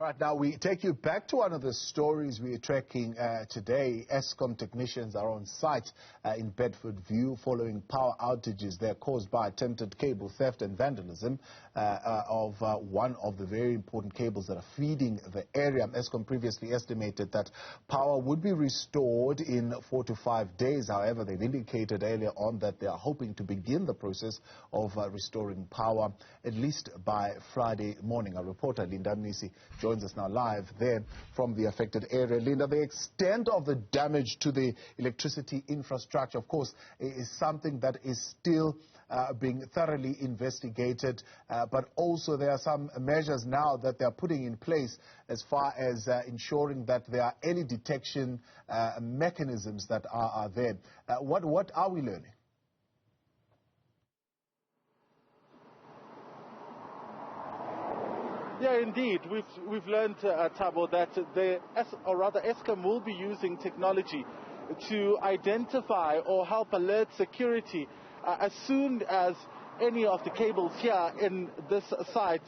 Right, now we take you back to one of the stories we are tracking today. Eskom technicians are on site in Bedfordview following power outages there caused by attempted cable theft and vandalism of one of the very important cables that are feeding the area. Eskom previously estimated that power would be restored in 4 to 5 days. However, they've indicated earlier on that they are hoping to begin the process of restoring power at least by Friday morning. Our reporter Linda Mnisi joins us now live there from the affected area. Linda, the extent of the damage to the electricity infrastructure, of course, is something that is still being thoroughly investigated, but also there are some measures now that they are putting in place as far as ensuring that there are early detection mechanisms that are there. What are we learning? Yeah, indeed. We've learned, Thabo, that Eskom will be using technology to identify or help alert security as soon as any of the cables here in this site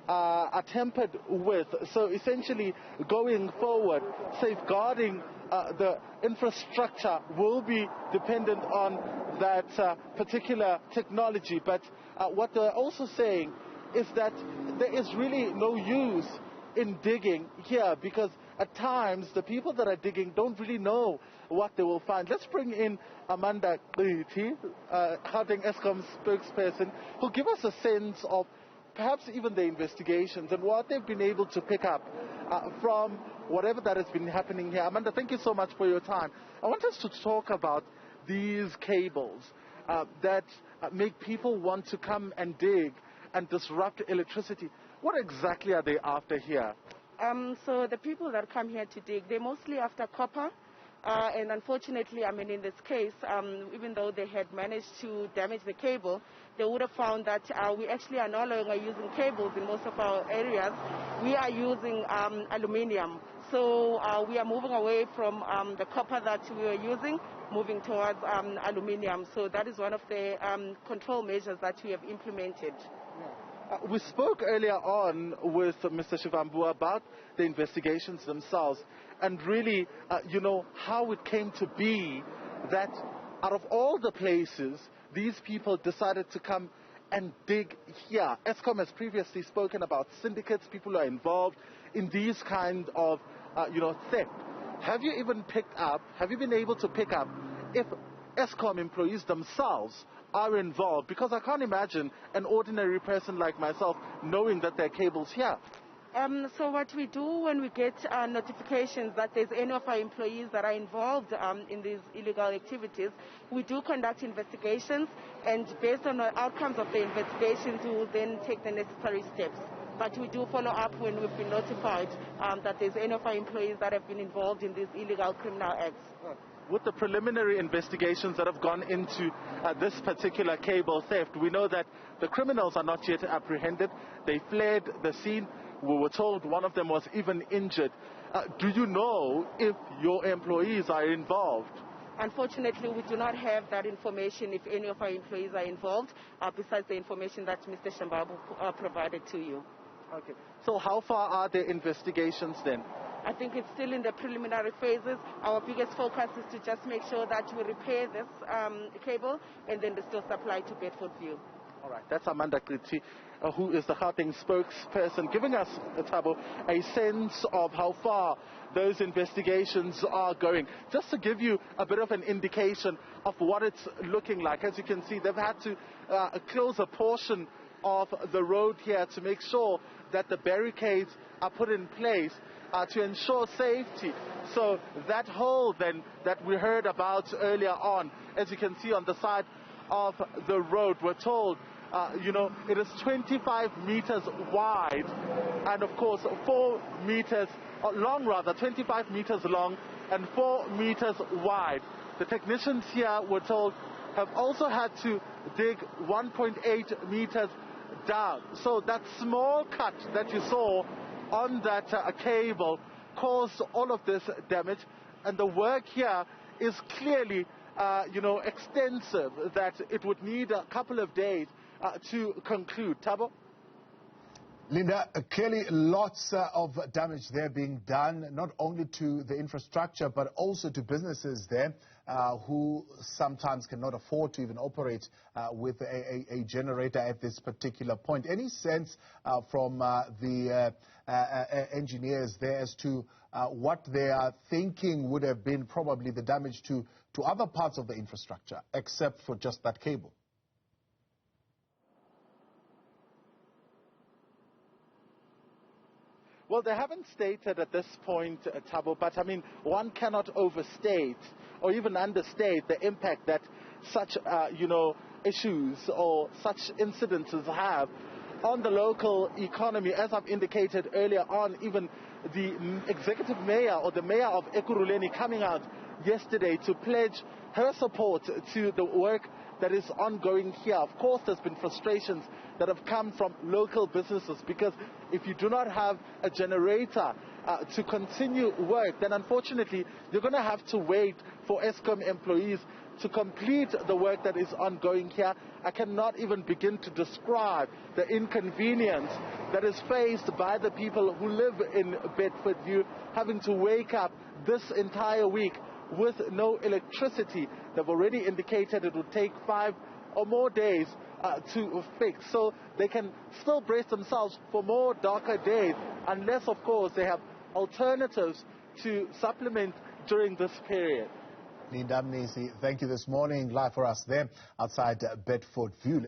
are tampered with. So essentially, going forward, safeguarding the infrastructure will be dependent on that particular technology. But what they're also saying is that there is really no use in digging here because at times the people that are digging don't really know what they will find. Let's bring in Linda Mnisi, Eskom spokesperson, who'll give us a sense of perhaps even the investigations and what they've been able to pick up from whatever that has been happening here. Amanda, thank you so much for your time. I want us to talk about these cables that make people want to come and dig and disrupt electricity. What exactly are they after here? So the people that come here to dig, they're mostly after copper. And unfortunately, I mean, in this case, even though they had managed to damage the cable, they would have found that we actually are no longer using cables in most of our areas. We are using aluminium. So we are moving away from the copper that we were using, moving towards aluminium. So that is one of the control measures that we have implemented. We spoke earlier on with Mr. Shivambu about the investigations themselves and really, how it came to be that out of all the places, these people decided to come and dig here. Eskom has previously spoken about syndicates, people who are involved in these kind of, theft. Have you been able to pick up if Eskom employees themselves are involved? Because I can't imagine an ordinary person like myself knowing that there are cables here. So what we do when we get notifications that there's any of our employees that are involved in these illegal activities, we do conduct investigations, and based on the outcomes of the investigations, we will then take the necessary steps. But we do follow up when we've been notified that there's any of our employees that have been involved in these illegal criminal acts. With the preliminary investigations that have gone into this particular cable theft, we know that the criminals are not yet apprehended. They fled the scene. We were told one of them was even injured. Do you know if your employees are involved? Unfortunately, we do not have that information if any of our employees are involved, besides the information that Mr. Shivambu provided to you. Okay. So how far are the investigations then? I think it's still in the preliminary phases. Our biggest focus is to just make sure that we repair this cable and then restore supply to Bedfordview. All right, that's Amanda Mnisi, who is the Gauteng spokesperson, giving us, Thabo, a sense of how far those investigations are going. Just to give you a bit of an indication of what it's looking like. As you can see, they've had to close a portion of the road here to make sure that the barricades are put in place to ensure safety. So that hole then that we heard about earlier on, as you can see on the side of the road, we're told, it is 25 meters wide and of course 4 meters long, 25 meters long and 4 meters wide. The technicians here, we're told, have also had to dig 1.8 meters down. So that small cut that you saw on that cable caused all of this damage, and the work here is clearly extensive, that it would need a couple of days to conclude. Thabo? Linda, clearly lots of damage there being done, not only to the infrastructure, but also to businesses there who sometimes cannot afford to even operate with a generator at this particular point. Any sense from the engineers there as to what they are thinking would have been probably the damage to other parts of the infrastructure, except for just that cable? Well, they haven't stated at this point, Thabo, but I mean, one cannot overstate or even understate the impact that such, issues or such incidences have on the local economy. As I've indicated earlier on, even the executive mayor or the mayor of Ekurhuleni coming out yesterday to pledge her support to the work that is ongoing here. Of course, there's been frustrations that have come from local businesses, because if you do not have a generator to continue work, then unfortunately you're going to have to wait for Eskom employees to complete the work that is ongoing here. I cannot even begin to describe the inconvenience that is faced by the people who live in Bedfordview, having to wake up this entire week with no electricity. They've already indicated it would take 5 or more days to fix, so they can still brace themselves for more darker days, unless of course they have alternatives to supplement during this period. Linda Mnisi, thank you this morning, live for us there outside Bedfordview.